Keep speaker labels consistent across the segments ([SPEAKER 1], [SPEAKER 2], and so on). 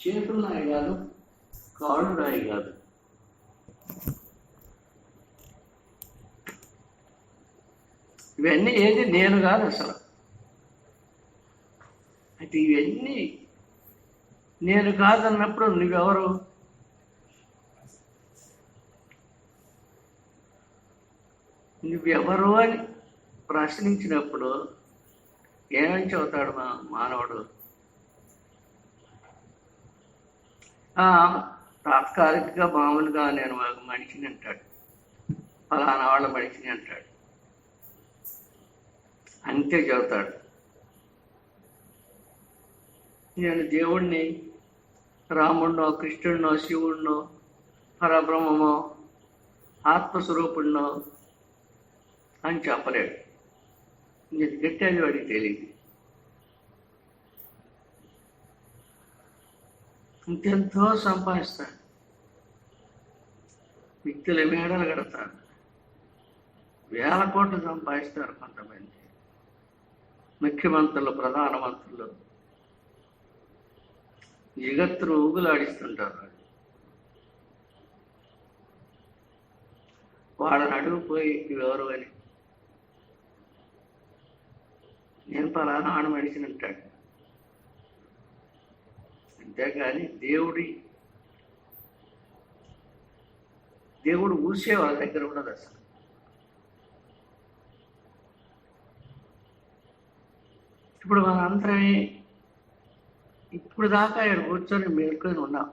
[SPEAKER 1] చేతులు నాయి కాదు, కాళ్ళు నాయి కాదు. ఇవన్నీ ఏది నేను కాదు అసలు. అయితే ఇవన్నీ నేను కాదన్నప్పుడు నువ్వెవరు? నువ్వెవరు అని ప్రశ్నించినప్పుడు ఏమని చెబుతాడు మానవుడు? తాత్కాలికంగా మామూలుగా నేను మనిషిని అంటాడు, ఫలానా వాళ్ళ మనిషిని అంటాడు, అంతే చెబుతాడు. నేను దేవుణ్ణి, రాముడినో, కృష్ణుడినో, శివుడినో, పరబ్రహ్మమో, ఆత్మస్వరూపుడినో అని చెప్పలేడు. నేను గట్టేది వాడికి తెలియదు. ఇంకెంతో సంపాదిస్తాడు, వ్యక్తుల మేడలు కడతాడు, వేల కోట్లు సంపాదిస్తారు కొంతమంది ముఖ్యమంత్రులు, ప్రధానమంత్రులు. జగత్తును ఊగులాడిస్తుంటారు. వాళ్ళని అడుగుపోయి ఎవరు అని, నేను పలానా ఆడ మనిషిని అంటాడు. అంతేగాని దేవుడు ఊసే వాళ్ళ దగ్గర ఉండదు అసలు. ఇప్పుడు మనందరమే ఇప్పుడు దాకా ఇక్కడ కూర్చొని మేల్కొని ఉన్నాం.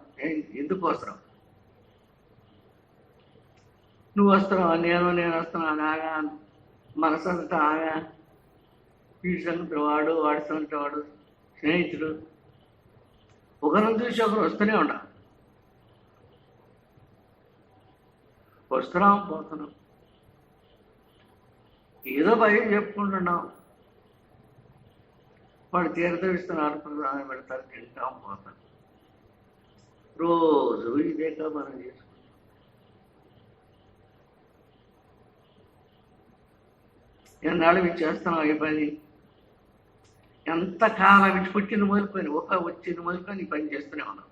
[SPEAKER 1] ఎందుకు వస్తున్నాం? నువ్వు వస్తున్నావా, నేను వస్తున్నా, ఆగా మన సంగతి ఆగా, వీడి సంగతి వాడు, వాడి సంగతి వాడు, స్నేహితుడు, ఒకరిని చూసి ఒకరు వస్తూనే ఉండాలి. వస్తున్నాం, పోతున్నాం, ఏదో భయం చెప్పుకుంటున్నాం. వాడు తీర్థం ఇస్తున్నారు, ప్రధానం పెడతారు, తింటాం, పోతాం. రోజు ఇదేక మనం చేసుకుంటాం. ఎన్నాళ్ళు ఇవి చేస్తున్నాం ఈ పని. ఎంతకాలం ఇటు పుట్టిన మొదలుకొని వచ్చింది మొదలుకొని ఈ పని చేస్తూనే ఉన్నాం.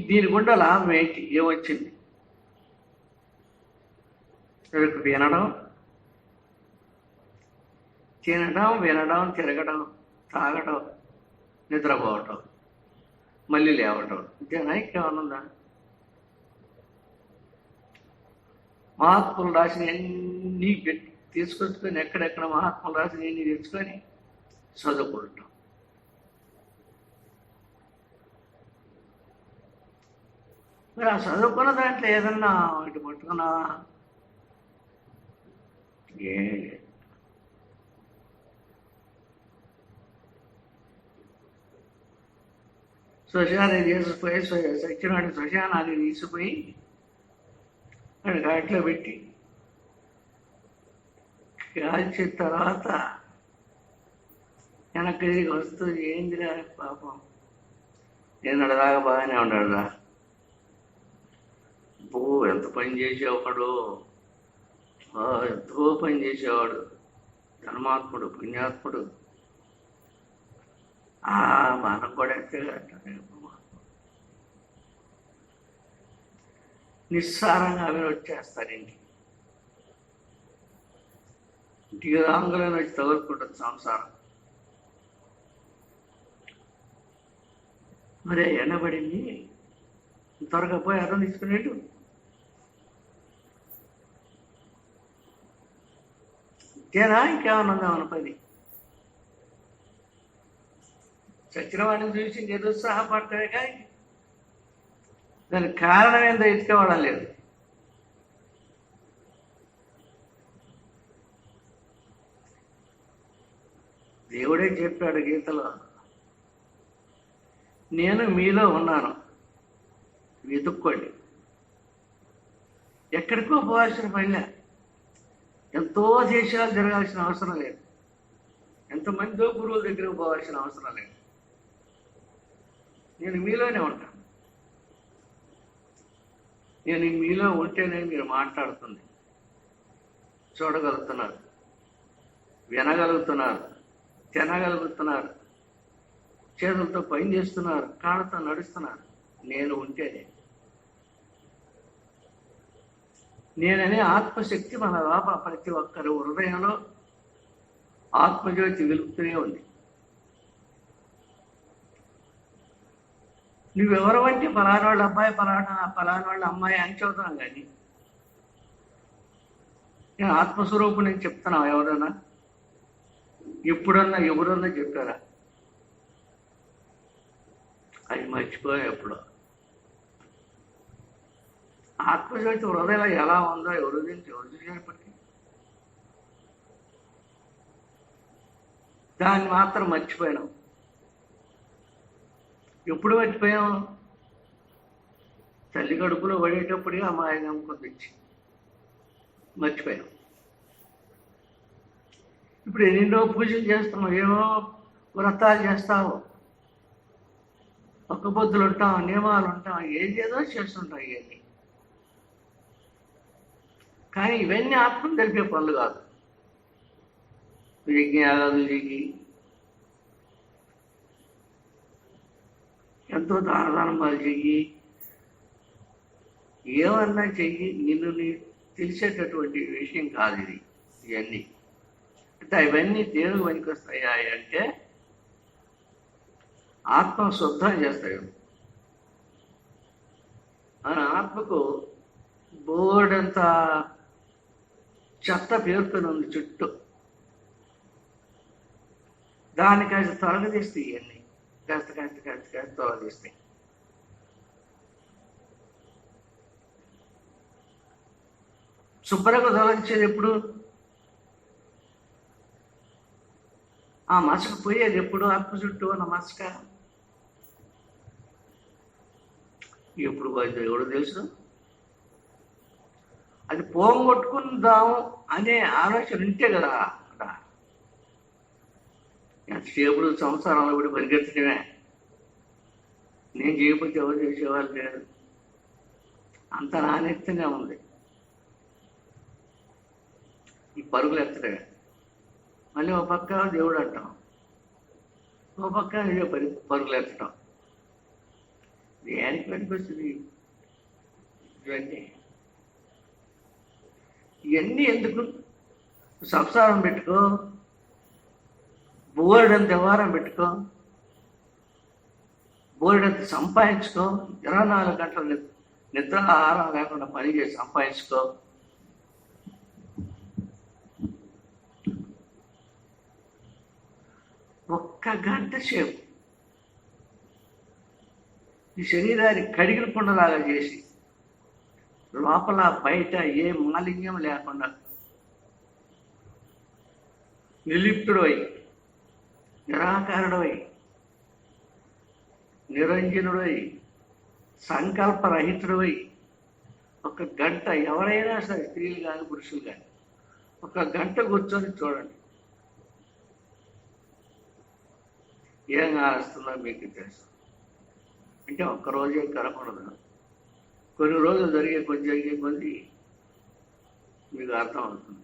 [SPEAKER 1] దీని గుండా లాభం ఏంటి? ఏమొచ్చింది? వినడం, తినడం, వినడం, తిరగడం, తాగడం, నిద్రపోవటం, మళ్ళీ లేవటం, ఇంతేనా? ఇంకేమన్నా? మహాత్ములు రాసిన ఎన్ని తీసుకొచ్చుకొని, ఎక్కడెక్కడ మహాత్ములు రాసిన ఎన్ని తెచ్చుకొని చదువుకుంటాం. మరి ఆ చదువుకున్న దాంట్లో ఏదన్నా ఇటు పట్టుకున్నావా? ఏ శ్మశాన్ని తీసుకుపోయి, సత్యనారాయణ శ్మశానాన్ని తీసుకుపోయి అక్కడ ఘాట్లో పెట్టి కాల్చిన తర్వాత వెనక్కి తిరిగి వస్తూ, ఏందిరా పాపం, నేను దాకా బాగానే ఉన్నాడురా, ఎంత పని చేసేవాడు, ఎంతో పని చేసేవాడు, ధర్మాత్ముడు, పుణ్యాత్ముడు, మనం కూడా ఎంతేగా నిస్సారంగా అవి వచ్చేస్తారు. ఇంటికి రాంగులను వచ్చి తగులుకుంటుంది సంసారం. మరి ఎండబడింది, త్వరగా పోయి అర్థం తీసుకునేట్టు ఇంకేనా? ఇంకేమన్నా ఉందా మన పని? చక్రవాణిని చూసి నిరుత్సాహపడతాడే కానీ దానికి కారణం ఏందో ఎత్తుకోవడం లేదు. దేవుడే చెప్పాడు గీతలో, నేను మీలో ఉన్నాను, వెతుక్కోండి. ఎక్కడికో పోవాల్సిన పనిలే, ఎంతో దేశాలు జరగాల్సిన అవసరం లేదు, ఎంతమందో గురువుల దగ్గరకు పోవాల్సిన అవసరం లేదు. నేను మీలోనే ఉంటాను. నేను మీలో ఉంటేనే మీరు మాట్లాడుతుంది, చూడగలుగుతున్నారు, వినగలుగుతున్నారు, తినగలుగుతున్నారు, చేతులతో పని చేస్తున్నారు, కాళ్ళతో నడుస్తున్నారు. నేను ఉంటేనే. నేననే ఆత్మశక్తి మన లోపల ప్రతి ఒక్కరి హృదయంలో ఆత్మజ్యోతి వెలుగుతూనే ఉంది. నువ్వెవరు అంటే ఫలానా వాళ్ళ అబ్బాయి, ఫలానా వాళ్ళ అమ్మాయి అని చెబుతాం, కానీ నేను ఆత్మస్వరూపుడు నేను చెప్తున్నావు ఎవరన్నా? ఎవరన్నా చెప్పారా? అది మర్చిపోయా ఎప్పుడు. ఆత్మజ్యోతి హృదయంలో ఎలా ఉందో ఎవరు చూసినప్పటికీ దాన్ని మాత్రం మర్చిపోయాను. ఎప్పుడు మర్చిపోయాం? తల్లి కడుపులో పడేటప్పుడే అమ్మాయి నమ్మకం తెచ్చి మర్చిపోయాం. ఇప్పుడు ఎన్నెన్నో పూజలు చేస్తాం, ఏమో వ్రతాలు చేస్తావు, ఒక్క పొద్దులు ఉంటాం, నియమాలు ఉంటాం, ఏదేదో చేస్తుంటాం. ఇవన్నీ కానీ ఇవన్నీ ఆత్మను తెలిపే పనులు కాదు. యజ్ఞయాగాలు చెయ్యి, ఎంతో దానధర్మాలు చెయ్యి, ఏమన్నా చెయ్యి, నిన్ను తెలిసేటటువంటి విషయం కాదు ఇది. ఇవన్నీ అంటే ఇవన్నీ దేనికి పనికొస్తాయా అంటే ఆత్మ శుద్ధం చేస్తాయి. మన ఆత్మకు బోర్డంత చెత్త పేరుకొని ఉంది చుట్టూ. దాన్ని కాస్త తొలగదీస్తాయి. ఇవన్నీ కాస్త తొలగదీస్తాయి. శుభ్రంగా తొలగించేది ఎప్పుడు? ఆ మసక పోయేది ఎప్పుడు? ఆత్మ చుట్టూ ఉన్న మసక ఎప్పుడు పోయిందో ఎవడు తెలుసు. అది పోగొట్టుకుందాము అనే ఆలోచన ఉంటే కదా. ఎంతసేపుడు సంసారంలో కూడా పరిగెత్తడమే. నేను చేయకపోతే ఎవరు చేసేవాళ్ళు లేరు. అంత నానెత్తనే ఉంది ఈ పరుగులు ఎత్తడమే. మళ్ళీ ఒక పక్క దేవుడు అంటాం, ఒక పక్క ఇదే పరుగులు ఎత్తడం. దేనికి పనికొస్తుంది ఇవన్నీ ఎందుకు? సంసారం పెట్టుకో, బోర్డంత వ్యవహారం పెట్టుకో, బోర్డంత సంపాదించుకో, 24 గంటలు నిద్ర ఆహారం లేకుండా పని చేసి సంపాదించుకో. ఒక్క గంట సేపు ఈ శరీరాన్ని కడిగిన కుండలాగా చేసి లోపల బయట ఏ మాలిన్యం లేకుండా నిర్లిప్తుడై, నిరాకారుడై, నిరంజనుడై, సంకల్పరహితుడై ఒక గంట ఎవరైనా సరే, స్త్రీలు కానీ పురుషులు కానీ, ఒక గంట కూర్చొని చూడండి. ఏం ఆస్తుందో మీకు తెలుసు. అంటే ఒక్కరోజే కనపడదు, కొన్ని రోజులు జరిగే కొద్ది మీకు అర్థమవుతుంది.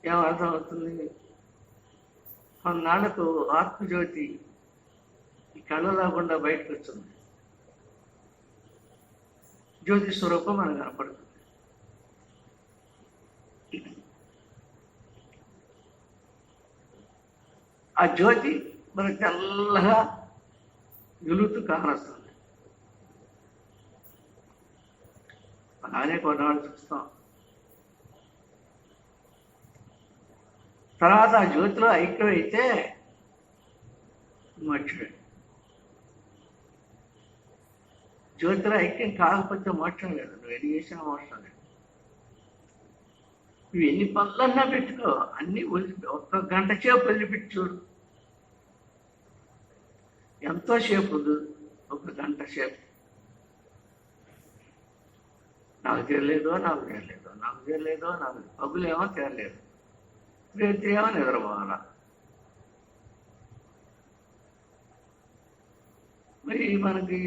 [SPEAKER 1] ఏం అర్థమవుతుంది? కొన్నాళ్లకు ఆత్మజ్యోతి ఈ కళ్ళ లేకుండా బయటకు వచ్చింది. జ్యోతి స్వరూపం మనకు కనపడుతుంది. ఆ జ్యోతి మనకు తెల్లగా వెలుగుతూ కానొస్తుంది. అలానే కొన్నాళ్ళు చూస్తాం. తర్వాత ఆ జ్యోతిలో ఐక్యమైతే మోక్షమే. జ్యోతిలో ఐక్యం కాకపోతే మోక్షం లేదు. నువ్వు ఎన్ని చేసినా మోక్షం లేదు. నువ్వు ఎన్ని పనులన్నా పెట్టుకో, అన్నీ ఒక్క గంట సేపు వదిలిపెట్టి చూడు. ఎంతో సేపు ఒక గంట సేపు. నాకు తెలియలేదో పగులేమో తినలేదు, రేత్రి ఏమో నిద్రపోవాలా. మరి మనకి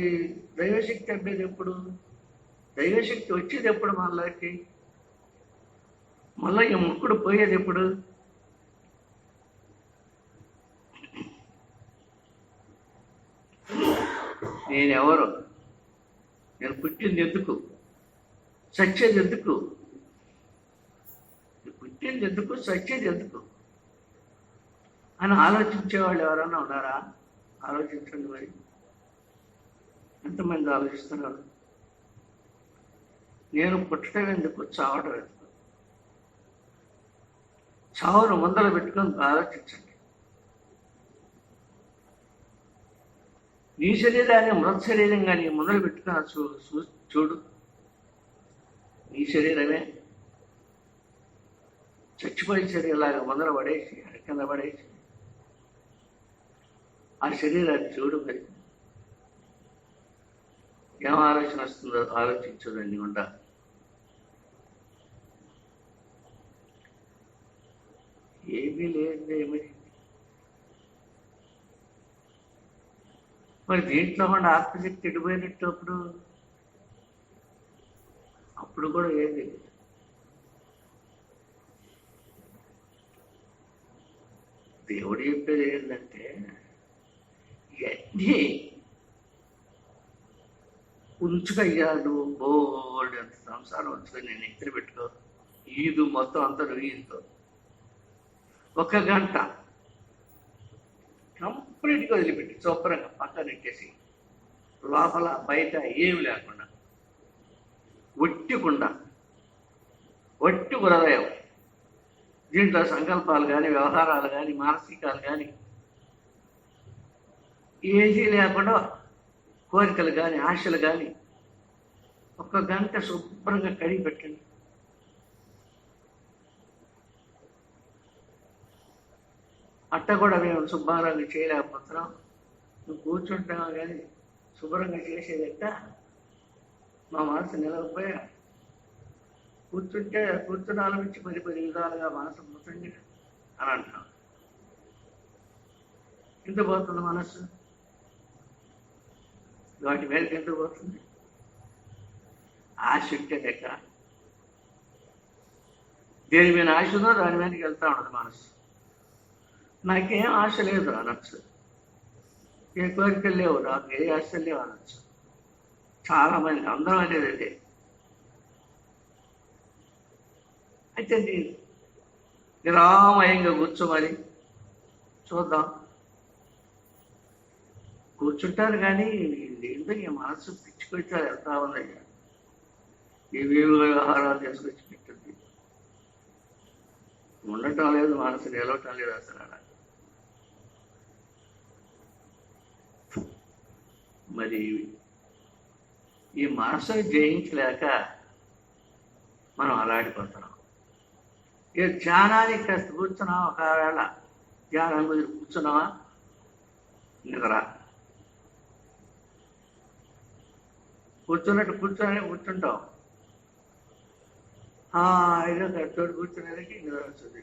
[SPEAKER 1] దైవశక్తి అబ్బేది ఎప్పుడు? దైవశక్తి వచ్చేది ఎప్పుడు మనలోకి? మళ్ళీ ఈ ముక్కుడు పోయేది ఎప్పుడు? నేనెవరు, నేను పుట్టింది ఎందుకు, చచ్చేది ఎందుకు, పుట్టింది ఎందుకు, చచ్చేది ఎందుకు అని ఆలోచించేవాళ్ళు ఎవరైనా ఉన్నారా? ఆలోచించండి. మరి ఎంతమంది ఆలోచిస్తున్నారు? నేను పుట్టడం ఎందుకు, చావడం ఎందుకు? చావును ముందర పెట్టుకొని ఆలోచించండి. నీ శరీరాన్ని మృత శరీరంగా నీ ముందర పెట్టుకుని చూడు. నీ శరీరమే చచ్చిపోయే శరీరంలాగా ముందర పడేసి కింద పడేసి ఆ శరీరాన్ని చూడు. మరి ఏం ఆలోచన వస్తుందో ఆలోచించదండి. ఉండాలి. ఏమీ లేదు. మరి దీంట్లో కూడా ఆత్మశక్తి ఎడిపోయినట్టు అప్పుడు కూడా ఏం తెలియదు. దేవుడు చెప్పేది ఏంటంటే, ఇవన్నీ ఉంచుకయ్యా, నువ్వు బోల్డ్ ఎంత సంసారం ఉంచుకొని నేను ఎత్తున పెట్టుకో, ఈదు మొత్తం అంతా ఈదుకో, 1 గంట కంప్లీట్గా వదిలిపెట్టి శుభ్రంగా పక్కన నెట్టేసి లోపల బయట ఏమి లేకుండా ఒట్టికుండా ఒట్టి హృదయం, దీంట్లో సంకల్పాలు కానీ వ్యవహారాలు కానీ మానసికాలు కానీ ఏది లేకుండా కోరికలు కానీ ఆశలు కానీ 1 గంట శుభ్రంగా కడిగి పెట్టండి. అట్ట కూడా మేము శుభ్రంగా చేయలేకపోతున్నాం. నువ్వు కూర్చుంటావా కానీ శుభ్రంగా చేసేదట్ట మా మనసు నిలవకపోయా. కూర్చుని ఆలోచించి 10 విధాలుగా మనసు పోతుంది అని అంటున్నాం. ఎంత పోతుంది మనస్సు? వాటి మీదకి ఎంత పోతుంది? ఆశ ఉంటే లెక్క. దేని మీద ఆశ ఉందో దాని మీదకి వెళ్తా ఉండదు మనస్సు. నాకేం ఆశ లేదు అనొచ్చు, ఏ కోరికలు లేవు, నాకు ఏ ఆశలు లేవు అనొచ్చు. చాలామంది అందరం అనేది అదే. అయితే నిరామయంగా కూర్చోమని చూద్దాం. కూర్చుంటారు కానీ ఏంటో ఈ మనసు పిచ్చుకొచ్చా వెళ్తా ఉందయ్యా. ఏవేవో వ్యవహారాలు చేసుకొచ్చి పెట్టింది. ఉండటం లేదు, మనసు నిలవటం లేదు అసలు. మరి ఈ మనసుని జయించలేక మనం అలాడిపోతున్నాం. ఇక ధ్యానానికి కాస్త కూర్చున్నావా, ఒకవేళ ధ్యానం గురించి కూర్చున్నావా, నిద్ర. కూర్చుంటాం. ఏదో తోడు కూర్చునేదానికి నిద్ర వస్తుంది.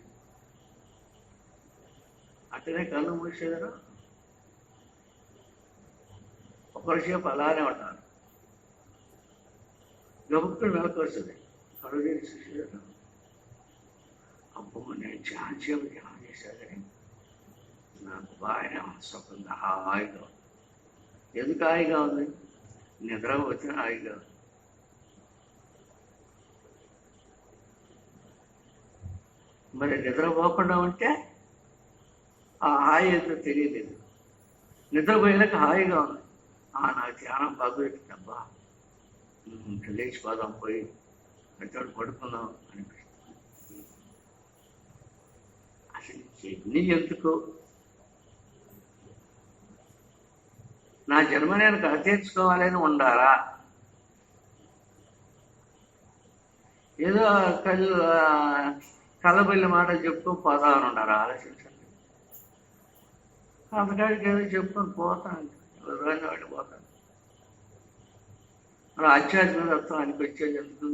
[SPEAKER 1] అట్టనే కళ్ళు మూసేదారు ఒకరిసేపు అలానే ఉంటారు. గబుక్కుని వెనక్కి వస్తుంది. కళ్ళు చూసేదారు, అబ్బో నేను ధ్యానం చేశాను, నాకు బాగానే వస్తుంది, హాయిగా. ఎందుకు హాయిగా ఉంది? నిద్ర వచ్చిన హాయిగా ఉంది. మరి నిద్రపోకుండా ఉంటే ఆ హాయి ఏదో తెలియలేదు. నిద్రపోయేలాక హాయిగా ఉంది. నాకు ధ్యానం బాగుపెట్టిందబ్బా, లేచిపోదాం, పోయి పెద్దోడు పడుకుందాం అనిపిస్తుంది. అసలు ఎన్ని ఎందుకు? నా జన్మ నేను తీర్చుకోవాలని ఉండాలా? ఏదో కళ్ళబిల్లి మాట చెప్పుకొని పోదామని ఉండారా? ఆలోచించండి. అతగాడికి ఏదో చెప్పుకొని పోతాను, వాళ్ళు పోతాను. మరి ఆధ్యాత్మికత్వానికి వచ్చేది ఎందుకు?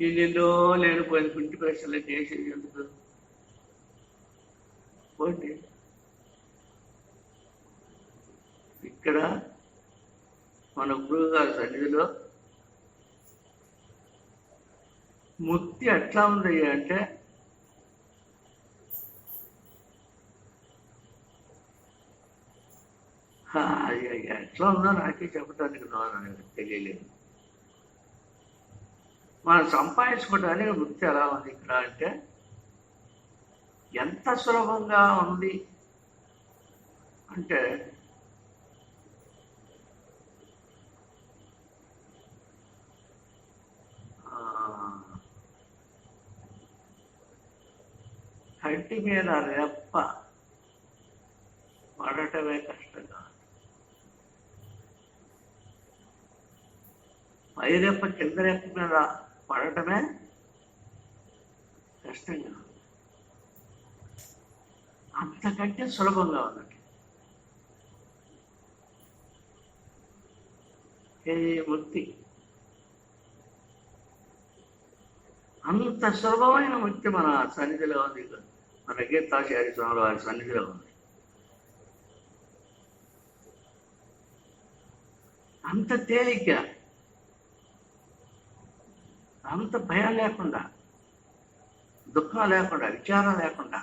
[SPEAKER 1] ఎన్నెన్నో లేనిపోయిన కుంటి ప్రశ్నలు చేసేది ఎందుకు? పోండి. ఇక్కడ మన గురువు గారి సన్నిధిలో ముక్తి ఎట్లా ఉంది అంటే, అది ఎట్లా ఉందో నాకే చెప్పడానికి తెలియలేదు. మనం సంపాదించుకోవడానికి వృత్తి ఎలా ఉంది ఇక్కడ అంటే ఎంత సులభంగా ఉంది అంటే కంటి మీద రెప్ప పడటమే కష్టంగా, పై రెప్ప కింద రెప్ప మీద పడటమే కష్టంగా, అంతకంటే సులభంగా ఉన్నట్టు ఏ ముక్తి. అంత సులభమైన ముక్తి మన సన్నిధిలో ఉంది, మన గీతాచార్య స్వామి వారి సన్నిధిలో ఉంది. అంత తేలిగ్గా, అంత భయం లేకుండా, దుఃఖం లేకుండా, విచారం లేకుండా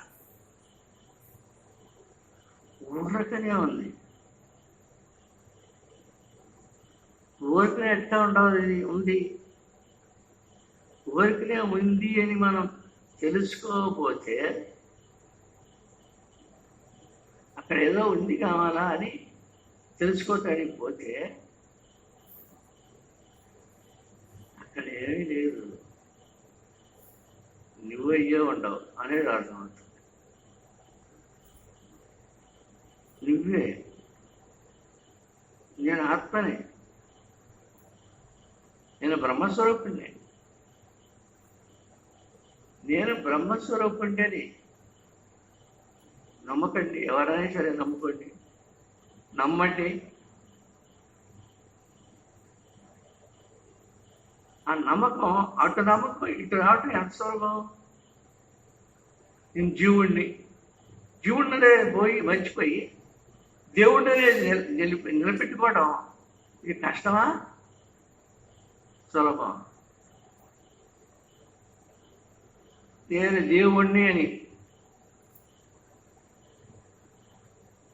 [SPEAKER 1] ఊరకనే ఉంది. ఊరికనే ఎట్లా ఉండదు ఉంది, ఊరికనే ఉంది అని మనం తెలుసుకోకపోతే అక్కడ ఏదో ఉంది కావాలా అని తెలుసుకోవటానికి పోతే అక్కడ ఏమీ లేదు, నువ్వు అయ్యే ఉండవు అనేది అర్థమవుతుంది. నువ్వే, నేను ఆత్మనే, నేను బ్రహ్మస్వరూపుణ్ణి, నేను బ్రహ్మస్వరూపుణ్ణి. నమ్మకండి, ఎవరైనా సరే నమ్ముకోండి, నమ్మండి. ఆ నమ్మకం, అటు నమ్మకం ఇటు రావటం ఎంత సులభం. నేను జీవుడినే పోయి మర్చిపోయి దేవుడినే నిలబెట్టుకోవడం ఇది కష్టమా సులభం? నేను దేవుణ్ణి అని,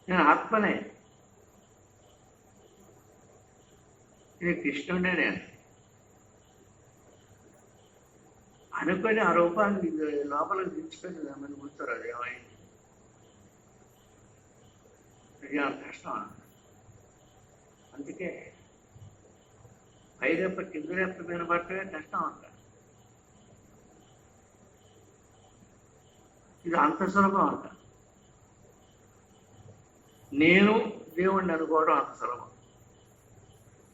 [SPEAKER 1] నేను ఆత్మనే, నేను కృష్ణుడే నేను అనుకొని ఆ రూపాన్ని లోపలికి దించుకొని మన కూర్చోరు. అది ఏమైంది? ఇది అంత కష్టం. అందుకే పైరెప్ప కింద రెప్ప మీద పట్టమే కష్టం అంట. ఇది అంత సులభం అంట. నేను దేవుణ్ణి అనుకోవడం అంత సులభం.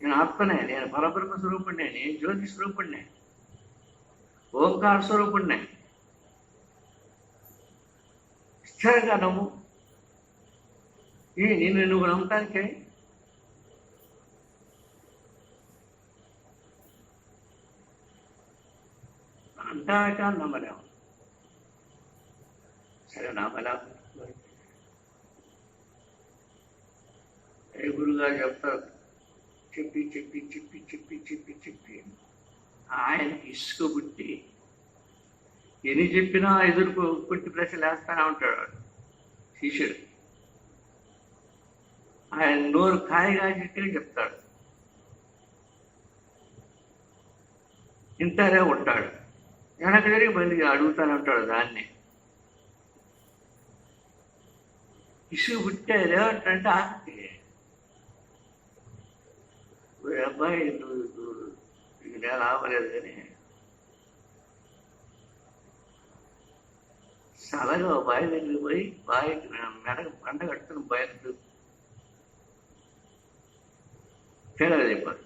[SPEAKER 1] నేను ఆత్మనే, నేను పరబ్రహ్మ స్వరూపుణ్ణే, నేను జ్యోతి స్వరూపుణ్ణే, ఓంకార స్వరూపుణ్ణే. స్థిరంగా నమ్ము. నేను నువ్వు నమ్మటానికే అంటాక నమ్మలేము. సరే నమ్మలే ఏ గురుగారు చెప్తారు, చెప్పి చెప్పి చెప్పి చెప్పి చెప్పి చెప్పి ఆయనకి ఇసుక పుట్టి ఎన్ని చెప్పినా ఎదురు పుట్టి ప్రశ్నలు వేస్తానే ఉంటాడు శిష్యుడు. ఆయన నోరు కాయగా చెట్టు చెప్తాడు, ఇంటారే ఉంటాడు. వెనక జరిగి మళ్ళీ అడుగుతానే ఉంటాడు దాన్ని. ఇసుక పుట్టారు ఏమంటే ఆస్తి అబ్బాయి నువ్వు నేను ఆపలేదు కానీ సలగా బావి దగ్గరికి పోయి బావికి మెడకు పంట కట్టుకుని బయట తేడా చెప్పారు.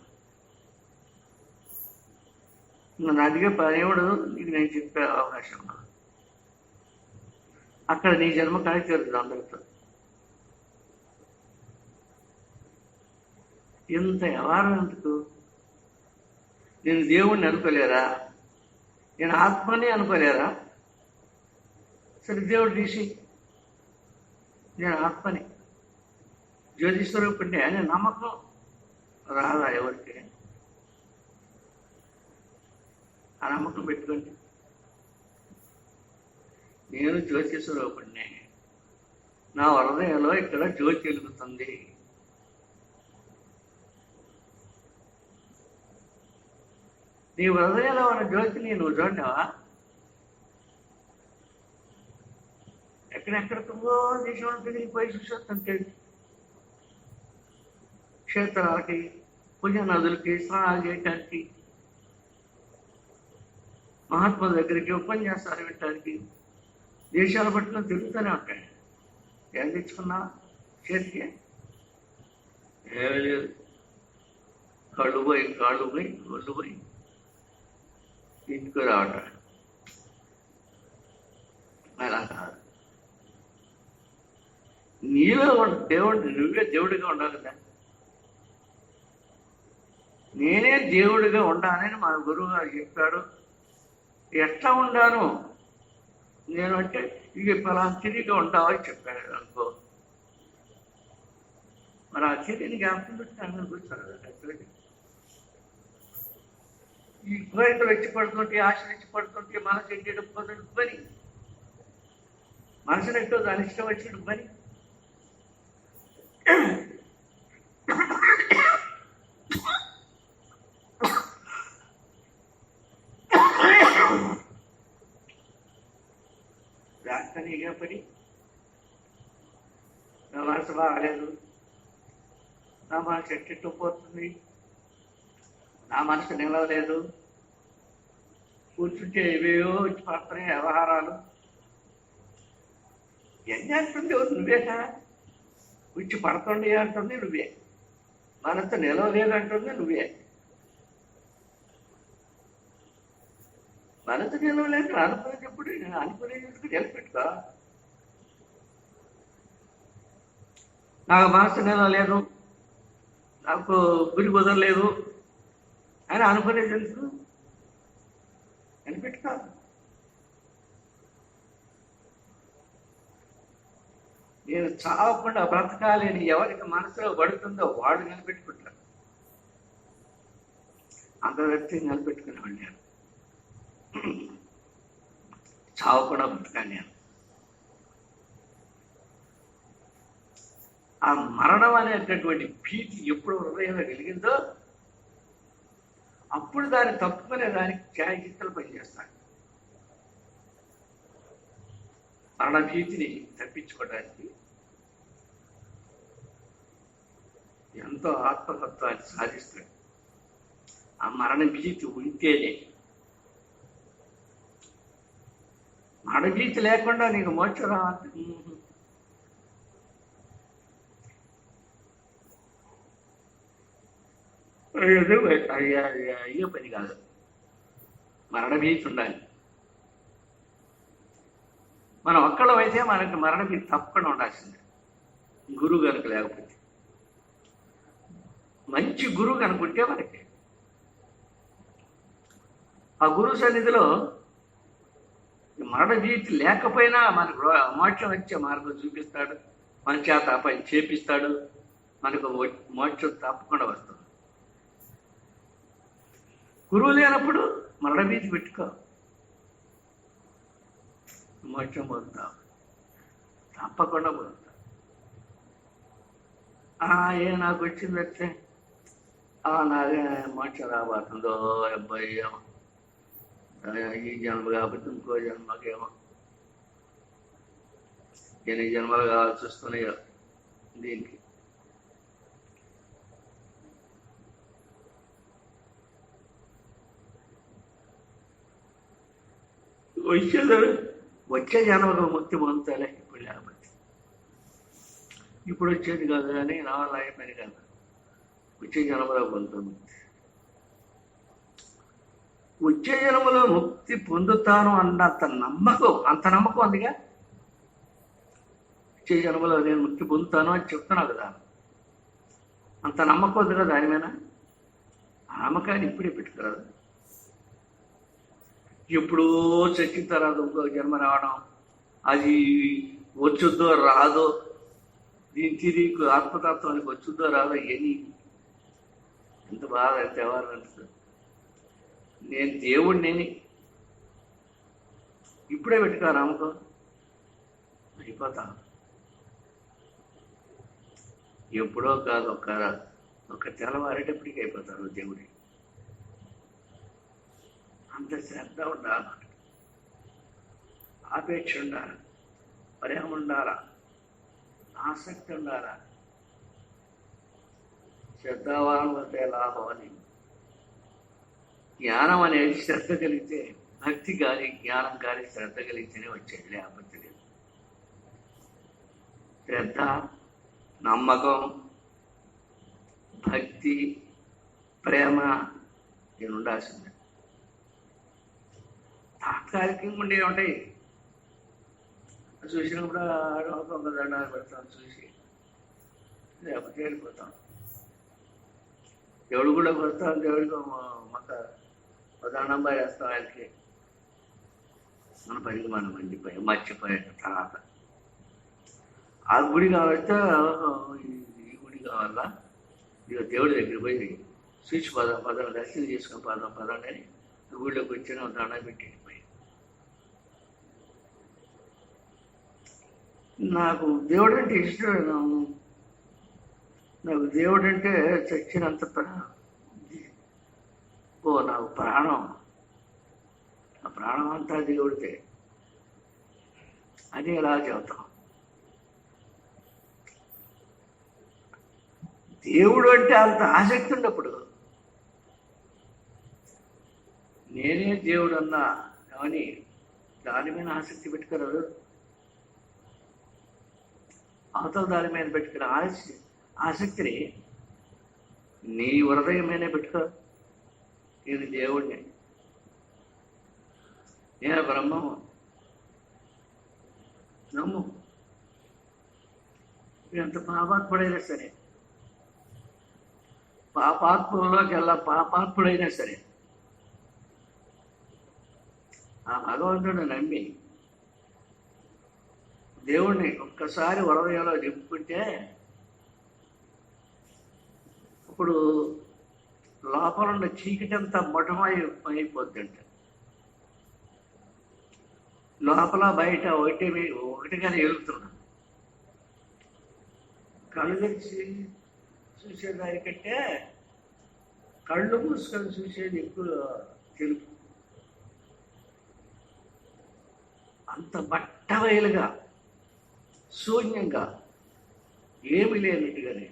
[SPEAKER 1] నన్ను అడిగే పని ఉండదు, నీకు నేను చెప్పే అవకాశం ఉండదు. అక్కడ నీ జన్మ కలిసి జరుగుతుంది అందరితో. ఇంత వ్యవహారం ఎందుకు? నేను దేవుణ్ణి అనుకోలేరా? నేను ఆత్మని అనుకోలేరా? సరే దేవుడు తీసి నేను ఆత్మని జ్యోతి స్వరూపుణ్ణి అనే నమ్మకం రాదా ఎవరికి? ఆ నమ్మకం పెట్టుకోండి. నేను జ్యోతి స్వరూపుణ్ణి, నా హృదయంలో ఇక్కడ జ్యోతి వెలుగుతుంది. నీ హృదయంలో ఉన్న జ్యోతిని నువ్వు చూడవా? ఎక్కడెక్కడికో దేశంలో తిరిగిపోయి చూసేస్తుంటే క్షేత్రాలకి, పుణ్యనదులకి స్నానాలు చేయటానికి, మహాత్ముల దగ్గరికి ఉపన్యాసాలు వినటానికి దేశాలు పట్టుకొని తిరుగుతూనే ఉంటాయి. ఏం తెచ్చుకున్నా చేతికి? ఏమీ లేదు. కళ్ళు పోయి ఒళ్ళు పోయి ఇంటికి రావటం. అలా కాదు. నీలో నువ్వే దేవుడిగా ఉండాలి కదా. నేనే దేవుడిగా ఉండాలని మా గురువు గారు చెప్పాడు. ఎట్లా ఉండాను నేను అంటే ఇక పలానా తిరిగిగా ఉంటావని చెప్పాడు అనుకో. మరి ఆ తిరిగిని జ్ఞాపకం పెట్టుకుని కూర్చోడు. ఈ కోరికలు వచ్చి పడుతుంటే, ఆశలు వచ్చి పడుతుంటే, మనసు ఎట్టేట పోతుంది పని, మనసును ఎట్టో దాని ఇష్టం వచ్చినట్టు పని. రాకనిగా పని. నా మనసు బాగాలేదు, నా మనసు ఎట్టెట్టు పోతుంది, నా మనసు నిలవలేదు, కూర్చుంటే ఇవేవో వచ్చి పడుతున్నాయి వ్యవహారాలు. ఏం చేస్తుంది నువ్వేనా? వచ్చి పడుతుండే అంటుంది నువ్వే, మనసు నిలవలేదంటుంది నువ్వే. మనసు నిలవలేదు అనుకునేటప్పుడు అనుకునేందుకు నిలబెట్టుకో. నాకు మనసు నిలవలేదు, నాకు గురి కుదరలేదు అని అనుకునేది ఎందుకు? కనిపెట్టుకో. నేను చావకుండా బ్రతకాలి అని ఎవరికి మనసులో పడుతుందో వాడు నిలబెట్టుకుంటారు. అంత వ్యక్తి నిలబెట్టుకునేవాడు నేను. చావకుండా బ్రతకాలి నేను. ఆ మరణం అనేటటువంటి భీతి ఎప్పుడు హృదయంలో కలిగిందో అప్పుడు దాన్ని తప్పుకునే దానికి ఛాయచిత్రాలు పనిచేస్తాడు. మరణ భీతిని తప్పించుకోవడానికి ఎంతో ఆత్మతత్వాన్ని సాధిస్తాడు. ఆ మరణ భీతి ఉంటేనే. మరణ భీతి లేకుండా నీకు మోక్షం రావాలి. అయ్యో పని కాదు. మరణ భీతి ఉండాలి. మనం ఒక్కళ్ళం అయితే మనకి మరణ భీతి తప్పకుండా ఉండాల్సిందే. గురువు కనుక లేకపోతే, మంచి గురువు కనుకుంటే మనకి ఆ గురువు సన్నిధిలో మరణ భీతి లేకపోయినా మనకు మోక్షం వచ్చే మార్గం చూపిస్తాడు, మన చేత పని చేపిస్తాడు, మనకు మోక్షం తప్పకుండా వస్తుంది. గురువు లేనప్పుడు మరణ భీతి పెట్టుకో, మోక్షం పొందుతావు, తప్పకుండా పొందుతావు. నాకు వచ్చిందంటే నాదే మోక్షం రాబోతుందో అబ్బాయి, ఈ జన్మ కాకపోతే ఇంకో జన్మకేమో, ఎన్ని జన్మలు కావాల్సి వస్తున్నాయో దీనికి. వచ్చే జన్మలో ముక్తి పొందుతాలే, ఇప్పుడు లేకపోతే. ఇప్పుడు వచ్చేది కాదు కానీ నా వల్ల అయిపోయింది కదా, వచ్చే జన్మలో పొందుతుంది. వచ్చే జన్మలో ముక్తి పొందుతాను అన్నంత నమ్మకం అందుగా. వచ్చే జన్మలో నేను ముక్తి పొందుతాను అని చెప్తున్నావు కదా, అంత నమ్మకం ఉంది కదా దాని మీద. ఆ నమ్మకాన్ని ఇప్పుడే పెట్టుకురాదు. ఎప్పుడో చచ్చిన తర్వాత ఇంకో జన్మ రావడం, అది వచ్చుద్దో రాదో, దీని తిరిగి ఆత్మతత్వానికి వచ్చుద్దో రాదో, ఇవన్నీ ఎంత బాధ, ఎంత ఎవరు అనిపిస్తుంది. నేను దేవుడిని ఇప్పుడే పెట్టుకో నమ్మకం, అయిపోతా. ఎప్పుడో కాదు, ఒక తెల్లవారేటప్పటికి అయిపోతారు దేవుడి. అంత శ్రద్ధ ఉండాలి, ఆపేక్ష ఉండాలి, ప్రేమ ఉండాలా, ఆసక్తి ఉండాలా. శ్రద్ధావాన్ వస్తే లాభం అని. జ్ఞానం అనేది శ్రద్ధ కలిగితే, భక్తి కానీ జ్ఞానం కానీ శ్రద్ధ కలిగితేనే వచ్చేది, లేకపోతే లేదు. శ్రద్ధ, నమ్మకం, భక్తి, ప్రేమ ఇవి ఉండాల్సిందే. తాత్కాలికంగా ఉండేవి ఉంటాయి. చూసినప్పుడు ఒక దండాలు పెడతాం, చూసి లేకపోతే వెళ్ళిపోతాం. దేవుడు కూడా వస్తాం, దేవుడికి మాకు దండం వేస్తాం. ఆయనకి మన పనికి మనం మండిపోయి మర్చిపోయాం. తర్వాత ఆ గుడి కావాలంటే ఈ గుడి కావాలా, ఇక దేవుడి దగ్గర పోయి స్విచ్ పదం దర్శనం చేసుకుని పదం అని గుడిలోకి వచ్చిన దండం పెట్టి పోయి. నాకు దేవుడు అంటే ఇష్టం. నాకు దేవుడు అంటే చచ్చినంత నాకు ప్రాణం. ఆ ప్రాణం అంతా దేవుడితే అని ఎలా చెబుతాం. దేవుడు అంటే అంత ఆసక్తి ఉన్నప్పుడు నేనే దేవుడు అన్నా కానీ దాని మీద ఆసక్తి పెట్టుకోరు. అవతల దాని మీద పెట్టుకున్న ఆసక్తిని నీ హృదయం మీదే పెట్టుకో. నేను దేవుడిని, నేను బ్రహ్మము నమ్ము. ఎంత పాపాత్ముడైనా సరే, పాపాత్ముల్లోకి వెళ్ళా పాపాత్ముడైనా సరే ఆ భగవంతుడిని నమ్మి దేవుణ్ణి ఒక్కసారి హృదయంలో నింపుకుంటే ఇప్పుడు లోపల ఉన్న చీకటంతా మొటమైపోద్దంట. లోపల బయట ఒకటిగానే వెలుగుతున్నాం. కళ్ళు తెరిచి చూసేదానికంటే కళ్ళు మూసుకొని చూసేది ఎక్కువ తెలుపు. అంత బట్టబయలుగా శూన్యంగా ఏమి లేనట్టుగానే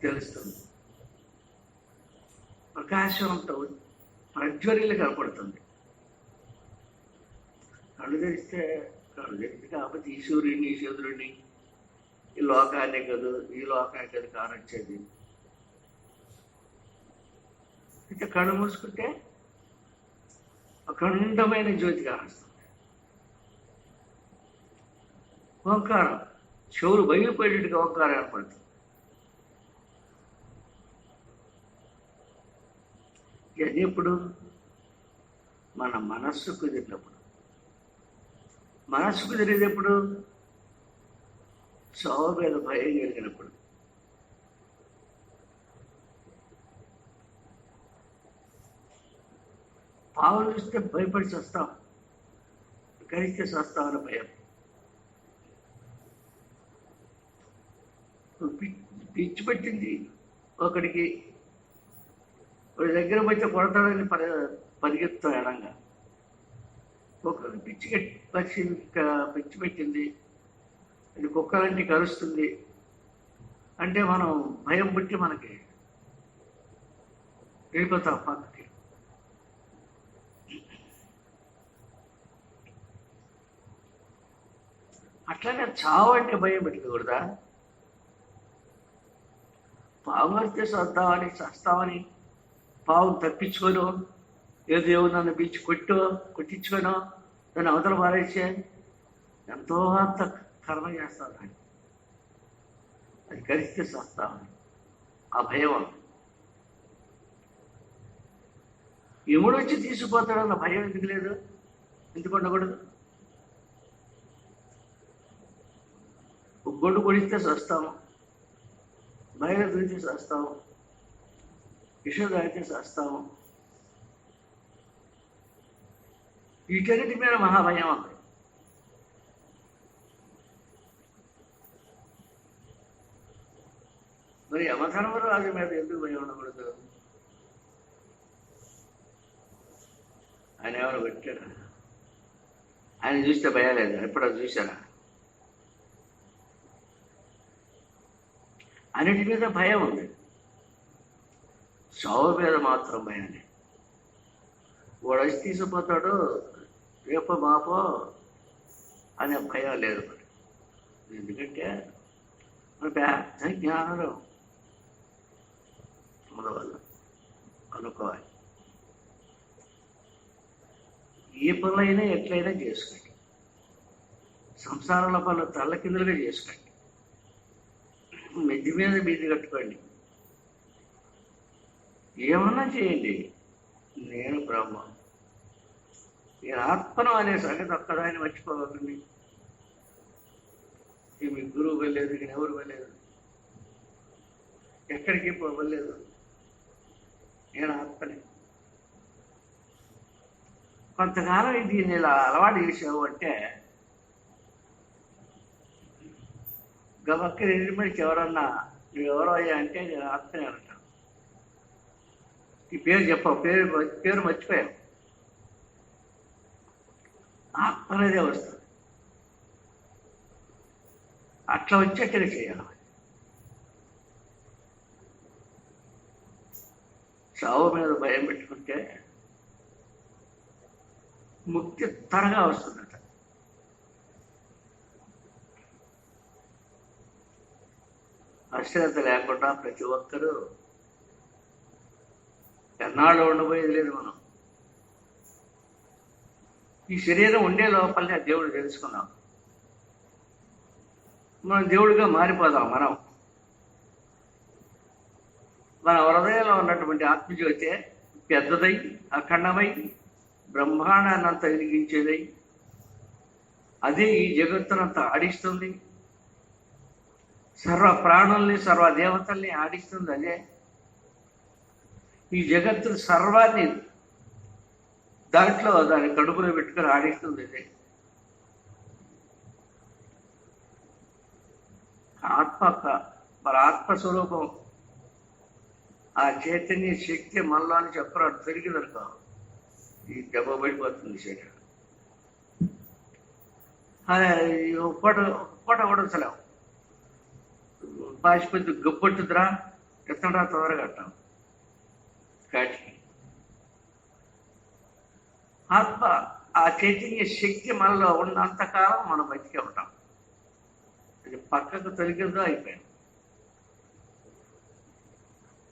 [SPEAKER 1] తెలుస్తుంది. ప్రకాశంతో ప్రజ్వరిల్లు కనపడుతుంది. కళ్ళు తెరిస్తే కాకపోతే ఈ సూర్యుడిని, ఈ చంద్రుడిని, ఈ లోకాన్ని కాదు, ఈ లోకానికి అది కానొచ్చేది. అయితే కళ్ళు మూసుకుంటే అఖండమైన జ్యోతి కానొస్తుంది. ఓంకారం చెవులు బయలుపోయేట్టుగా ఓంకారం ఏర్పడుతుంది. అది ఎప్పుడు మన మనస్సు కుదిరినప్పుడు. మనస్సు కుదిరేది ఎప్పుడు? చావు మీద భయం కలిగినప్పుడు. పావులు చూస్తే భయపడి చస్తాం, కరిస్తే చస్తామని భయం. పిచ్చి పెట్టింది ఒకడికి, ఒక దగ్గర పోతే కొడతాడని పరిగెత్తాం ఎడంగా. ఒకరికి పిచ్చి పెట్టింది, అది కుక్కలన్నీ కరుస్తుంది అంటే మనం భయం పుట్టి మనకి వెళ్ళిపోతాం పక్కకి. అట్లానే చావు అంటే భయం పెట్టుకోకూడదా? పావు వస్తే చస్తామని పావును తప్పించుకోను, ఏదో దేవుడు నన్ను బీచ్ కొట్టించుకోను, దాన్ని అవతల పారేసే ఎంతో అంత కర్మ చేస్తాను దాన్ని. అది కలిస్తే చస్తామని ఆ భయం. ఎముడు వచ్చి తీసుకుపోతాడన్న భయం ఎందుకు లేదు? ఎందుకు ఉండకూడదు? గొడ్డు కొడిస్తే చస్తాము, బయట దూచి చస్తాము, విషం తాగితే చస్తాము. వీటన్నిటి మీద మహాభయం ఉంది. మరి యమధర్మరాజు మీద ఎందుకు భయం ఉండకూడదు? ఏమైనా పెట్టాడా? ఆయన చూస్తే భయం లేదు. ఎప్పుడో చూసారా? అన్నిటి మీద భయం ఉంది, చావు మీద మాత్రం భయం లేదు. వాడు వచ్చి తీసుకుపోతాడు రేపో మాపో అనే భయం లేదు మరి. ఎందుకంటే మన పెద్ద జ్ఞానం వల్ల అనుకోవాలి. ఏ పనులైనా ఎట్లయినా చేసుకోండి, సంసారంలో పనులు తల్లకిందులుగా చేసుకోండి, మెద్ది మీద మీది కట్టుకోండి, ఏమన్నా చేయండి. నేను బ్రహ్మ, నేను ఆత్మను అనే సంగతి ఒక్కదాన్ని మర్చిపోవాలి. మీ గురువు వెళ్ళలేదు, నేను ఎవరు వెళ్ళలేదు, ఎక్కడికి పోవలేదు, నేను ఆత్మని. కొంతకాలం దీన్ని ఇలా అలవాటు చేసావు అంటే గబక్కని ఎదురుమడికి ఎవరన్నా నువ్వెవరో అయ్యా అంటే నేను ఆత్మని అంటాను. ఈ పేరు చెప్పావు, పేరు మర్చిపోయావు. ఆత్మ అనేదే వస్తుంది. అట్లా వచ్చేట్టుగా చేయాలి. చావు మీద భయం పెట్టుకుంటే ముక్తి త్వరగా వస్తుందట. అశ్రద్ధ లేకుండా ప్రతి ఒక్కరూ ఎన్నాళ్ళు ఉండబోయేది లేదు. మనం ఈ శరీరం ఉండే లోపలనే దేవుడు తెలుసుకున్నాం. మనం దేవుడిగా మారిపోదాం. మన హృదయంలో ఉన్నటువంటి ఆత్మజ్యోతే పెద్దదై అఖండమై బ్రహ్మాండాన్నంతా వెలిగించేదై అదే ఈ జగత్తునంతా ఆడిస్తుంది. సర్వ ప్రాణుల్ని సర్వ దేవతల్ని ఆడిస్తుంది అదే. ఈ జగత్తు సర్వాన్ని దాంట్లో దాని కడుపులో పెట్టుకొని ఆడిస్తుంది అదే. మన ఆత్మస్వరూపం ఆ చైతన్య శక్తి మనలో అని చెప్పరాడు. పెరిగిదనుకో ఈ దెబ్బ పడిపోతుంది శరీరం. పూట ఉడసలేవు, పాసిపోతే గొప్పట్టుద్రా ఎత్తడా తొందరగా అంటాం. కాటికి ఆత్మ ఆ చైతన్య శక్తి మనలో ఉన్నంతకాలం మనం బతికే ఉంటాం. అది పక్కకు తొలగిందో అయిపోయాం.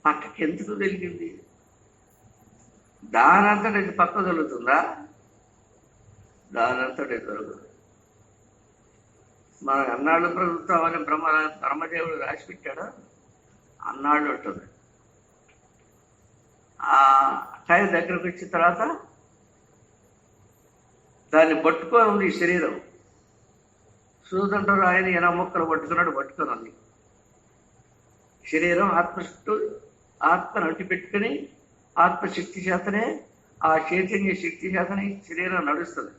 [SPEAKER 1] పక్కకి ఎందుకు తొలిగింది? దానంతటి ఇది పక్క తొలుగుతుందా? దానంతటి తొలగదు. మనం అన్నాళ్ళు ప్రభుత్వాన్ని బ్రహ్మదేవుడు రాసి పెట్టాడు. అన్నాళ్ళు ఉంటుంది. ఆ టైం దగ్గరకు వచ్చిన తర్వాత దాన్ని పట్టుకొని ఉంది ఈ శరీరం. సూదంటారు ఆయన 8 ముక్కలు పట్టుకొని ఉంది శరీరం. ఆత్మ చుట్టూ ఆత్మను అంటి పెట్టుకుని ఆత్మశక్తి చేతనే, ఆ చైతన్య శక్తి చేతనే శరీరం నడుస్తుంది.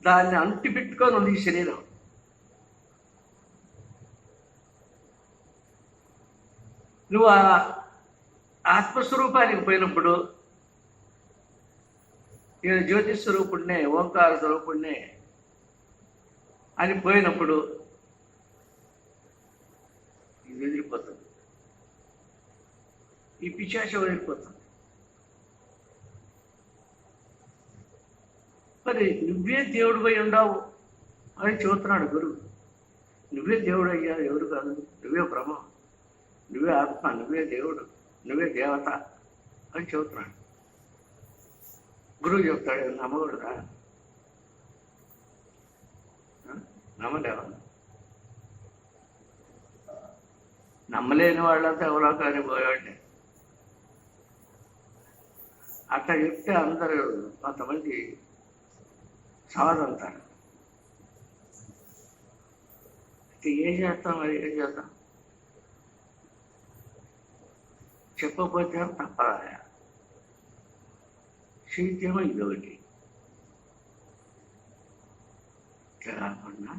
[SPEAKER 1] దాన్ని అంటి పెట్టుకొని ఉంది ఈ శరీరం. నువ్వు ఆ ఆత్మస్వరూపానికి పోయినప్పుడు, నేను జ్యోతిస్వరూపుడినే, ఓంకార స్వరూపుడినే అని పోయినప్పుడు ఇది వదిలిపోతుంది. ఈ పిశాచ వదిలిపోతుంది. మరి నువ్వే దేవుడు పోయి ఉండవు అని చెబుతున్నాడు గురువు. నువ్వే దేవుడు అయ్యా, ఎవరు కాదు. నువ్వే బ్రహ్మ, నువ్వే ఆత్మ, నువ్వే దేవుడు, నువ్వే దేవత అని చెబుతున్నాడు. గురువు చెప్తాడు, నమ్మకూడదా? నమ్మలేవా? నమ్మలేని వాళ్ళంతా ఎవరో కానీ పోయాడే. అట్లా చెప్తే అందరూ కొంతమంది సావదంటారు. ఏం చేస్తాం? మరి ఏం చేద్దాం? చెప్పకపోతే తప్పదా? శైత్యమో ఇదొకటి కాకుండా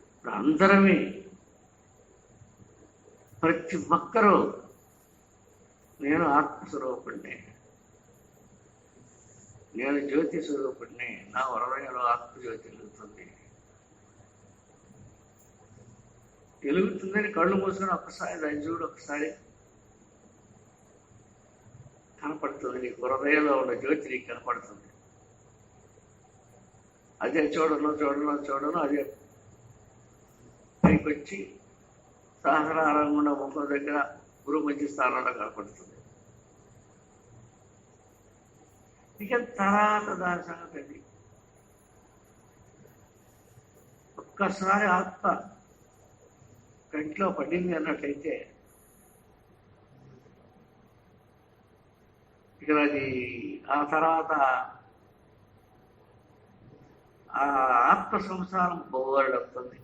[SPEAKER 1] ఇప్పుడు అందరమే ప్రతి ఒక్కరూ నేను ఆత్మస్వరూపుడిని, నేను జ్యోతి స్వరూపుడిని, నా హృదయంలో ఆత్మజ్యోతి వెలుగుతుంది. వెలుగుతుందని కళ్ళు మూసుకొని ఒక్కసారి దాన్ని చూడు, ఒకసారి కనపడుతుంది. నీకు హృదయంలో ఉన్న జ్యోతి నీకు కనపడుతుంది. అదే చూడను అదే పైకి వచ్చి సహస్రారంగా ఉన్న ముఖం దగ్గర గురు మధ్య స్థానంలో కనపడుతుంది. ఇక తర్వాత దాని సంగతి ఒక్కసారి ఆత్మ కంట్లో పడింది అన్నట్లయితే ఇక అది ఆ తర్వాత ఆ ఆత్మ సంసారం పోగొడుతుంది.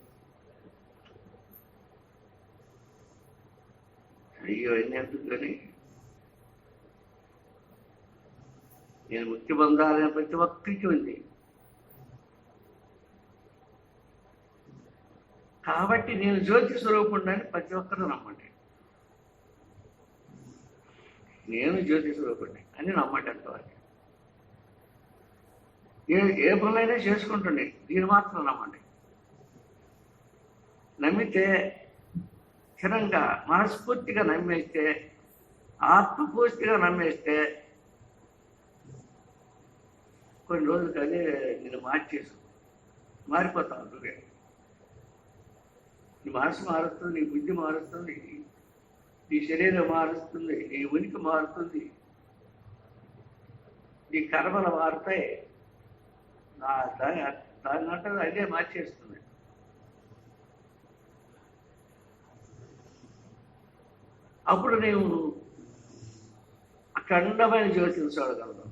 [SPEAKER 1] అయ్యో ఎందుకని నేను ముక్తి పొందాలని ప్రతి ఒక్కరికి ఉంది. కాబట్టి నేను జ్యోతి స్వరూపుడిని ప్రతి ఒక్కరు నమ్మండి. నేను జ్యోతి స్వరూపుడిని అని నమ్మండి అంతవరకు. ఏ పనులైనా చేసుకుంటుండే, దీన్ని మాత్రం నమ్మండి. నమ్మితే స్థిరంగా మనస్ఫూర్తిగా నమ్మేస్తే, ఆత్మపూర్తిగా నమ్మేస్తే కొన్ని రోజులకి అదే నేను మారిపోతాను. నువ్వే నీ మనసు మారుస్తుంది, నీ బుద్ధి మారుస్తుంది, నీ శరీరం మారుస్తుంది, నీ ఉనికి మారుతుంది, నీ కర్మలు మారుతాయి. దాని అంటే అదే మార్చేస్తుంది. అప్పుడు నీవు అఖండమైన జ్యోతిని చూడగలుగుతావు.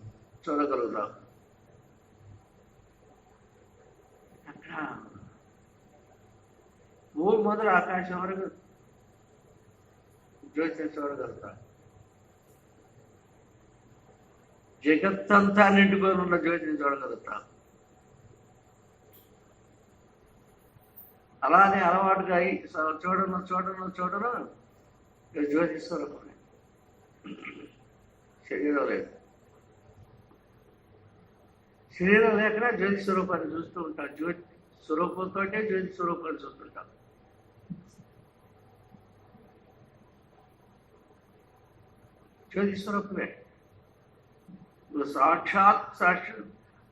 [SPEAKER 1] అక్కడ భూమి మొదలు ఆకాశం వరకు జ్యోతిని చూడగలుగుతావు. జగత్తంతా నిండుకొని ఉన్న జ్యోతిని చూడగలుగుతావు. అలానే అలవాటుగా చూడను జ్యోతి స్వరూపమే. శరీరం లేదు, శరీరం లేకుండా జ్యోతి స్వరూపాన్ని చూస్తూ ఉంటాం. జ్యోతి స్వరూపంతో జ్యోతి స్వరూపాన్ని చూస్తుంటాం. జ్యోతి స్వరూపమే. నువ్వు సాక్షాత్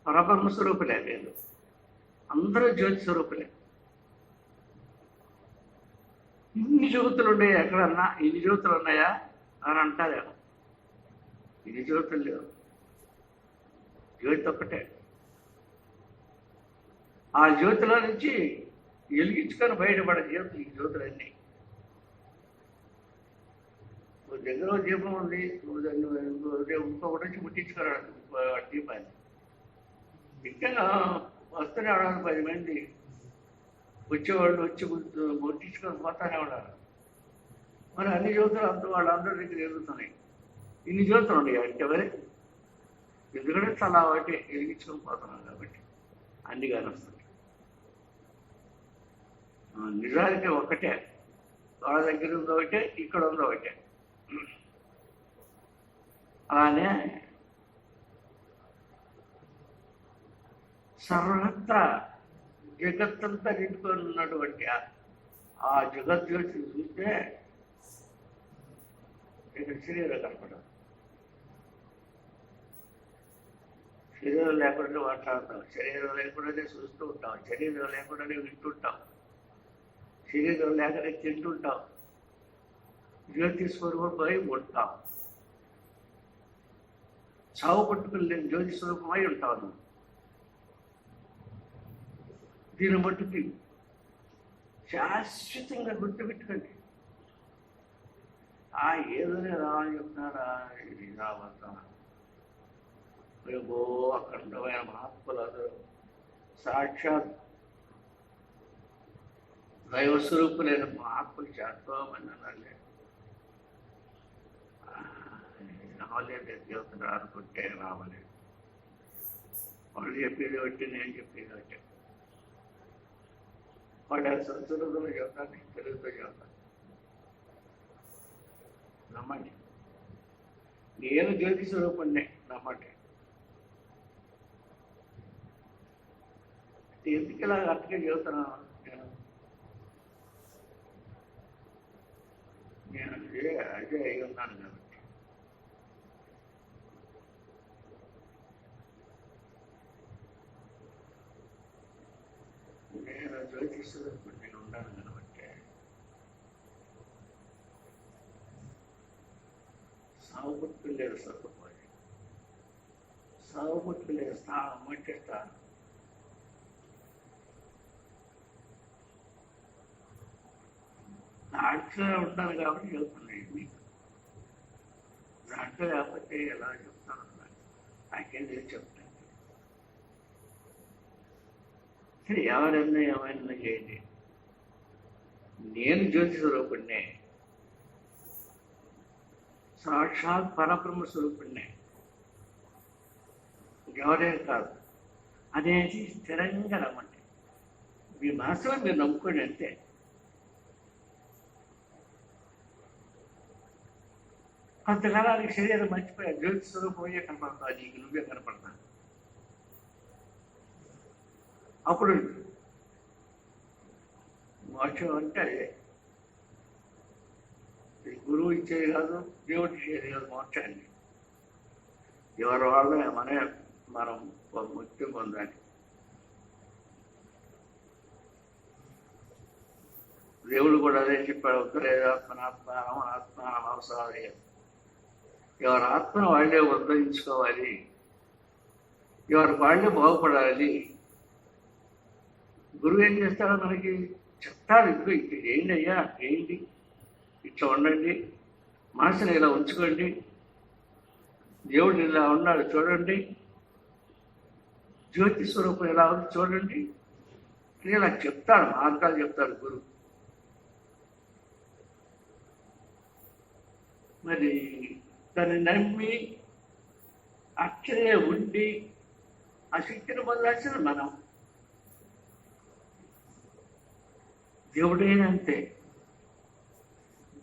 [SPEAKER 1] పరబ్రహ్మ స్వరూపులే. లేదు, అందరూ జ్యోతి స్వరూపులే. ఇన్ని జ్యోతులు ఉన్నాయి, ఎక్కడన్నా ఇన్ని జ్యోతులు ఉన్నాయా అని అంటారేమో. ఇన్ని జ్యోతులు లేవు, జ్యోతి ఒక్కటే. ఆ జ్యోతిలో నుంచి వెలిగించుకొని బయటపడే జ్యోతులు ఈ జ్యోతులన్నీ. నువ్వు దగ్గర దీపం ఉంది, ఇంకొకటి వచ్చి ముట్టించుకోరాడు దీపాన్ని. ముఖ్యంగా వస్తూనే అవడానికి 10 మంది వచ్చేవాళ్ళు వచ్చి ముట్టించుకొని పోతానే ఉన్నారు. మరి అన్ని జ్యోతులు వాళ్ళందరి దగ్గర ఎదుగుతున్నాయి. ఇన్ని జ్యోతులు ఉన్నాయి అంటే మరి ఎందుకంటే చాలా ఒకటి వెలిగించుకొని పోతున్నాం కాబట్టి అన్ని కానొస్తుంది. నిజానికి ఒక్కటే, వాళ్ళ దగ్గర ఉందో ఒకటే, ఇక్కడ ఉందో ఒకటే. అలానే సర్వత్రా జగత్తంతా నిండుకొని ఉన్నటువంటి ఆ జగజ్యోతిని చూస్తే ఇక్కడ శరీరం కనపడదు. శరీరం లేకుండానే మాట్లాడుతాం, శరీరం లేకుండానే చూస్తూ ఉంటాం, శరీరం లేకుండానే వింటుంటాం, శరీరం లేకనే తింటుంటాం, జ్యోతి స్వరూపమై ఉంటాం. చావు పట్టుకుని లేని జ్యోతి స్వరూపమై ఉంటావు నువ్వు. దీని మట్టుకి శాశ్వతంగా గుర్తుపెట్టుకోండి. ఏదైనా రావాలని చెప్తున్నారా, ఇది రావద్దా, అఖండమైన మహాత్ములందరూ సాక్షాత్ దైవస్వరూపులైన మహాత్ములు చేస్తామని అన్నారులే. రావలేదు, దేవతలు అనుకుంటే రావలేదు. వాళ్ళు చెప్పేది బట్టి, నేను చెప్పేది బట్టి. వాళ్ళు సంస్కృతంలో చెప్తాను, తెలుగుతో చెప్తాను. నమ్మండి, నేను జ్యోతి స్వరూపుణ్ణి నమ్మండి. ఎందుకు ఇలా అట్టుగా చెబుతున్నాను నేను అదే అయి ఉన్నాను కాబట్టి. నేను జ్యోతిష్యుడు నేను ఉన్నాను కాబట్టి సాగు పుట్టుకు లేదు సొక్కపోయి సాగు పుట్టుకు లేదు స్థానం మట్టి స్థానం. దాంట్లో ఉంటాను కాబట్టి చెప్తున్నాయి మీకు. దాంట్లో లేకపోతే ఎలా చెప్తాను నాకేం లేదు చెప్తాను. సరే ఎవరన్నా ఏమైనా చేయండి, నేను జ్యోతి స్వరూపుణ్ణే, సాక్షాత్ పరబ్రహ్మ స్వరూపుణ్ణే, ఎవరే కాదు అనేది స్థిరంగా నమ్మండి. మీ మనసులో మీరు నమ్ముకోండి అంతే. కొంతకాలానికి శరీరం మర్చిపోయా జ్యోతి స్వరూపం కనపడతావు, నీకు నువ్వే కనపడతాను. అప్పుడు మోక్షం అంటే అదే. గురువు ఇచ్చేది కాదు, దేవుడు ఇచ్చేది కాదు మోక్షాన్ని. ఎవరి వాళ్ళ మనం ముక్తి పొందాలి. దేవుడు కూడా అదే చెప్పాడు, ఉత్తరేదాత్మనాత్మానం ఆత్మానం అవసరాలు. ఎవరి ఆత్మను వాళ్ళే ఉద్ధరించుకోవాలి, ఎవరికి వాళ్ళే బాగుపడాలి. గురువు ఏం చేస్తాడో మనకి చెప్తాడు, ఇప్పుడు ఏంటి అయ్యా ఏంటి, ఇట్లా ఉండండి, మనసుని ఇలా ఉంచుకోండి, దేవుడు ఇలా ఉన్నాడు చూడండి, జ్యోతి స్వరూపం ఎలా ఉంది చూడండి, ఇలా చెప్తాడు, మార్గాలు చెప్తాడు గురువు. మరి దాన్ని నమ్మి అక్షరే ఉండి ఆ శక్తిని పొందాల్సిన మనం. దేవుడేనంతే.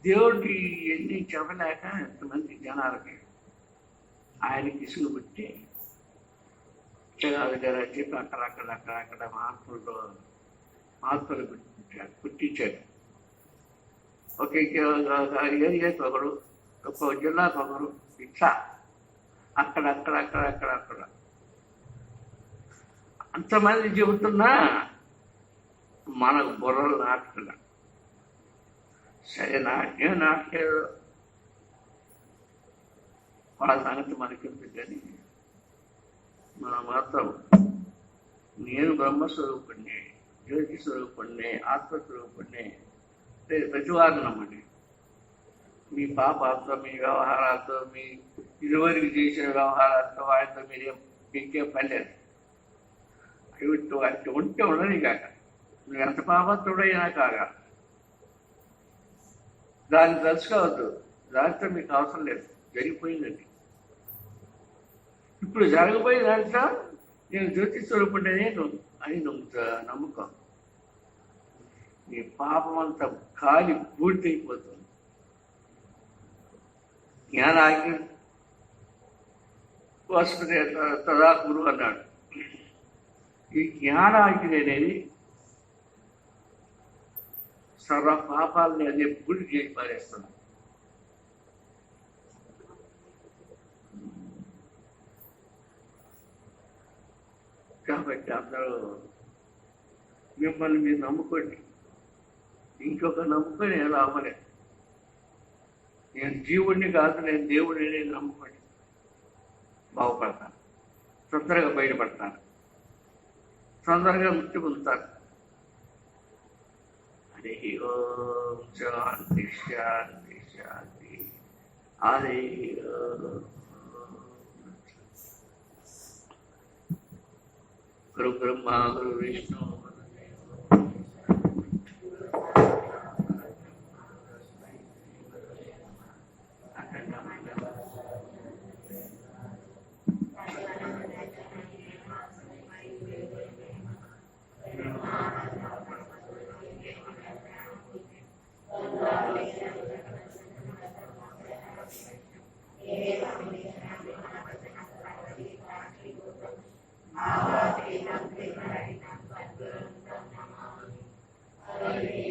[SPEAKER 1] దేవుడికి ఎన్ని చెప్పలేక ఎంతమంది జనాలకి ఆయనకి ఇసుగు పుట్టి దగ్గర చెప్పి అక్కడక్కడ మహాత్ములు పుట్టించాడు. ఒక ఏరియాకి ఒకరు, ఒక్కొక్క జిల్లాకు ఒకరు, ఇట్లా అక్కడ అంతమంది చెబుతున్నా మనకు బుర్రలు నాటుతున్నా. సరే నాకేం నాటలేదు, వాళ్ళ సంగతి మనకెందుకు. కానీ మన మాత్రం నేను బ్రహ్మస్వరూపుణ్ణి, జ్యోతి స్వరూపుణ్ణి, ఆత్మస్వరూపుణ్ణి. ప్రతివాదం నమ్మండి. మీ పాపాలతో, మీ వ్యవహారాలతో, మీ ఇరువరికి చేసిన వ్యవహారాలతో వాటితో మీకేం పని లేదు. అవి ఉంటే ఉండని కాక, నువ్వు ఎంత పాపత్తుడైనా కాగా దాన్ని తెలుసుకోవద్దు. దాంతో మీకు అవసరం లేదు, జరిగిపోయిందండి. ఇప్పుడు జరగబోయే దాంట్లో నేను జ్యోతి స్వరూపుడనే అని నమ్ముకో. నీ పాపం అంతా కాలి బూడిదైపోతుంది. జ్ఞానాగ్ని వస్తుంది తదా గురు అన్నాడు. ఈ జ్ఞానాగ్ని అనేది సర్వ పాపాలని అదే బూడి చేసి పారేస్తుంది. కాబట్టి అందరూ మిమ్మల్ని మీరు నమ్ముకోండి, ఇంకొక నమ్ముకొని ఎలా అవ్వలేదు. నేను జీవుడిని కాదు, నేను దేవుడిని, నేను నమ్ముకోండి, బాగుపడతాను, తొందరగా బయటపడతాను, తొందరగా ముక్తి పొందుతాను. హరి ఓం శాంతి శాంతి శాంతి. హరి గురు బ్రహ్మ గురు విష్ణు
[SPEAKER 2] హరి